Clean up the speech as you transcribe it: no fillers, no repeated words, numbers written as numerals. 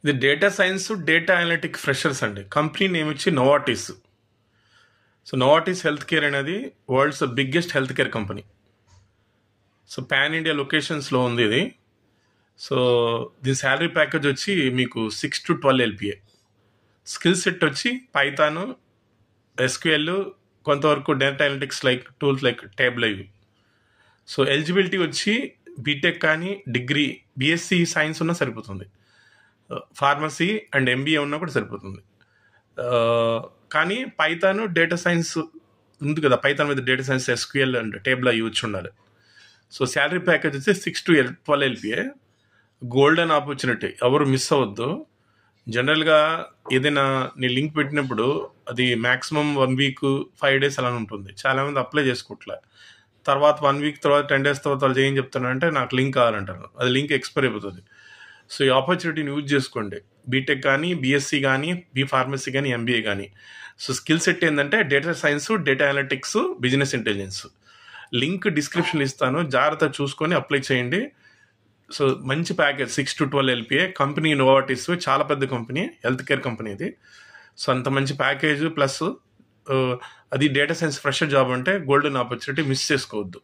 ఇది data science, data analytic freshers అండి. Company name వచ్చి Novartis. So Novartis health care అనేది world's biggest health care company. So pan India లొకేషన్స్లో ఉంది ఇది. సో దీని శాలరీ ప్యాకేజ్ వచ్చి మీకు 6 to 12 LPA. స్కిల్ సెట్ వచ్చి పైథాన్, SQL, కొంతవరకు data analytics like tools like table ఇవి. సో ఎలిజిబిలిటీ వచ్చి బీటెక్ కానీ డిగ్రీ BSc సైన్స్ ఉన్నా సరిపోతుంది, ఫార్మసీ అండ్ MBA ఉన్నా కూడా సరిపోతుంది. కానీ పైథాన్ డేటా సైన్స్ ఉంది కదా, పైథాన్ మీద data science, SQL and table అవి వచ్చి ఉండాలి. సో శాలరీ ప్యాకేజ్ వచ్చి 6 to 12 LPA. గోల్డెన్ ఆపర్చునిటీ, ఎవరు మిస్ అవ్వద్దు. జనరల్గా ఏదైనా నీ లింక్ పెట్టినప్పుడు అది మ్యాక్సిమం 1 week 5 days అలా ఉంటుంది. చాలామంది అప్లై చేసుకోవట్లే. తర్వాత 1 week తర్వాత 10 days తర్వాత వాళ్ళు ఏం చెప్తారంటే నాకు లింక్ కావాలంటారు. అది లింక్ ఎక్స్పైర్ అయిపోతుంది. సో ఈ ఆపర్చునిటీని యూజ్ చేసుకోండి. బీటెక్ కానీ, BSc కానీ, ఫార్మసీ కానీ, MBA కానీ. సో స్కిల్ సెట్ ఏంటంటే data science, data analytics, business intelligence. Link description ఇస్తాను, జాగ్రత్త చూసుకొని అప్లై చేయండి. సో మంచి package 6 to 12 LPA. Company Novartis చాలా పెద్ద కంపెనీ, హెల్త్ కేర్ కంపెనీ ఇది. సో అంత మంచి ప్యాకేజ్ ప్లస్ అది డేటా సైన్స్ ఫ్రెషర్ జాబ్ అంటే గోల్డెన్ ఆపర్చునిటీ, మిస్ చేసుకోవద్దు.